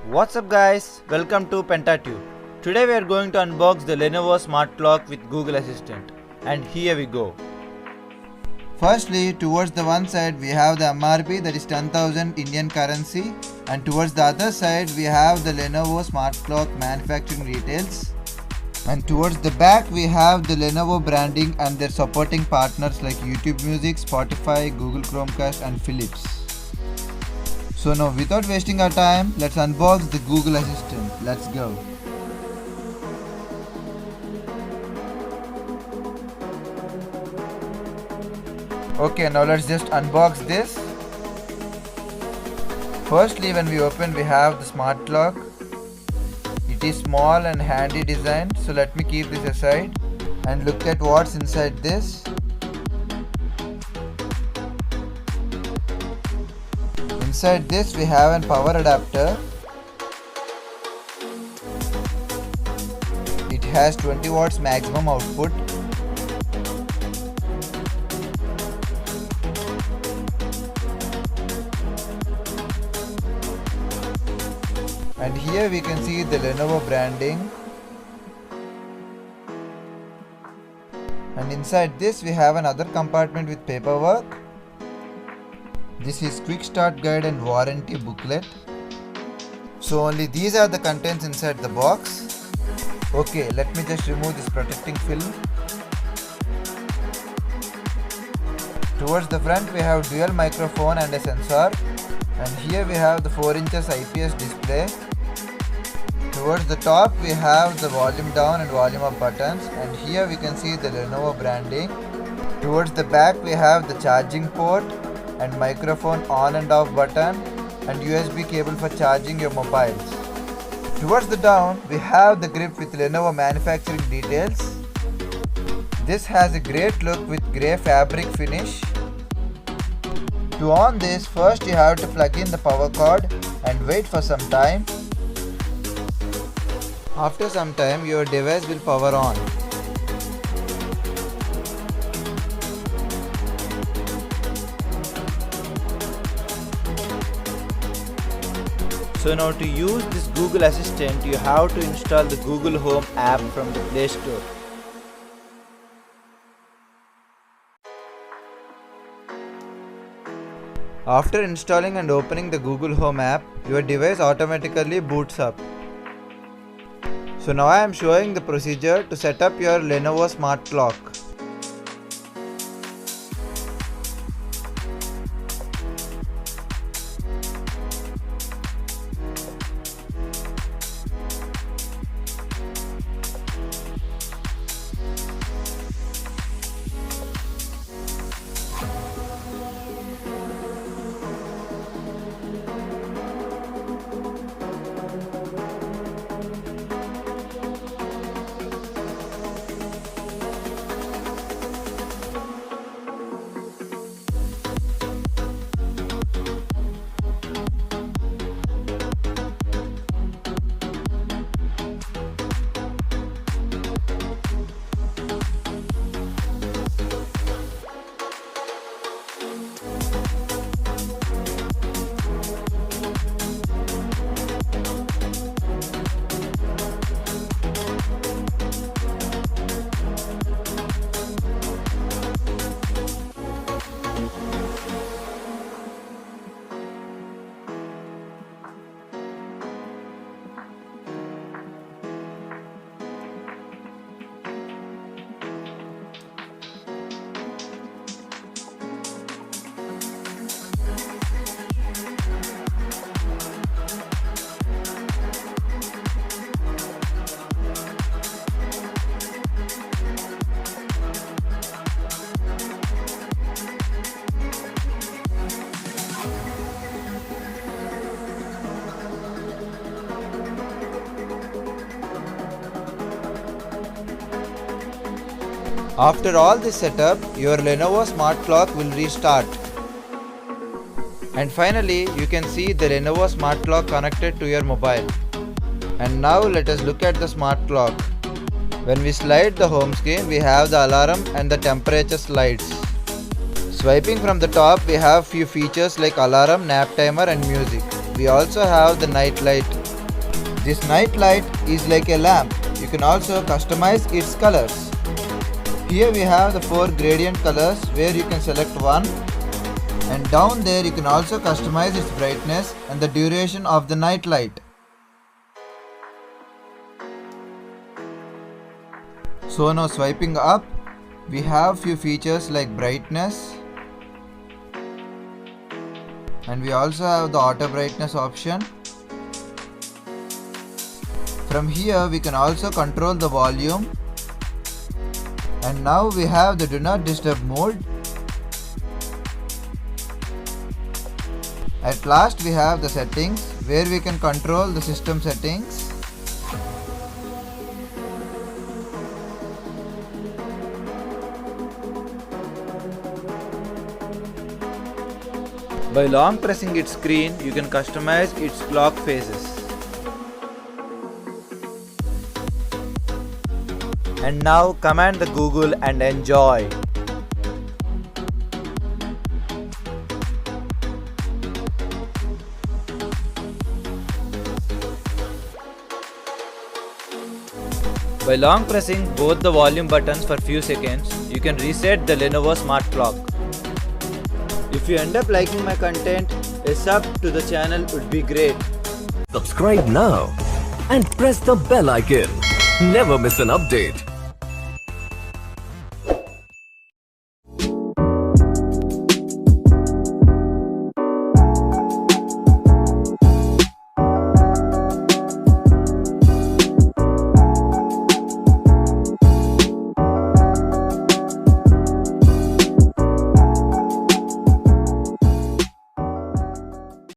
What's up guys, welcome to PENTA TUBE. Today we are going to unbox the Lenovo Smart Clock with Google Assistant, and here we go. Firstly, towards the one side we have the MRP, that is 10,000 Indian currency, and towards the other side we have the Lenovo Smart Clock manufacturing details, and towards the back we have the Lenovo branding and their supporting partners like YouTube Music, Spotify, Google Chromecast and Philips. So now without wasting our time, let's unbox the Google Assistant. Let's go. Okay, now let's just unbox this. Firstly, when we open, we have the smart clock. It is small and handy design, so let me keep this aside and look at what's inside this. Inside this we have a power adapter. It has 20 watts maximum output. And here we can see the Lenovo branding. And inside this we have another compartment with paperwork. This is quick start guide and warranty booklet. So only these are the contents inside the box. Okay, let me just remove this protecting film. Towards the front we have dual microphone and a sensor. And here we have the 4 inches IPS display. Towards the top we have the volume down and volume up buttons, and here we can see the Lenovo branding. Towards the back we have the charging port and microphone on and off button and USB cable for charging your mobiles. Towards the down we have the grip with Lenovo manufacturing details. This has a great look with grey fabric finish. To on this, first you have to plug in the power cord and wait for some time. After some time your device will power on. So now to use this Google Assistant, you have to install the Google Home app from the Play Store. After installing and opening the Google Home app, your device automatically boots up. So now I am showing the procedure to set up your Lenovo Smart Clock. After all this setup, your Lenovo Smart Clock will restart. And finally, you can see the Lenovo Smart Clock connected to your mobile. And now let us look at the Smart Clock. When we slide the home screen, we have the alarm and the temperature slides. Swiping from the top, we have few features like alarm, nap timer and music. We also have the night light. This night light is like a lamp. You can also customize its colors. Here we have the 4 gradient colors where you can select one, and down there you can also customize its brightness and the duration of the night light. So now swiping up, we have few features like brightness, and we also have the auto brightness option. From here we can also control the volume. And now we have the do not disturb mode. At last we have the settings where we can control the system settings. By long pressing its screen, you can customize its clock phases. And now command the Google and enjoy. By long pressing both the volume buttons for few seconds, you can reset the Lenovo Smart Clock. If you end up liking my content, a sub to the channel would be great. Subscribe now and press the bell icon. Never miss an update.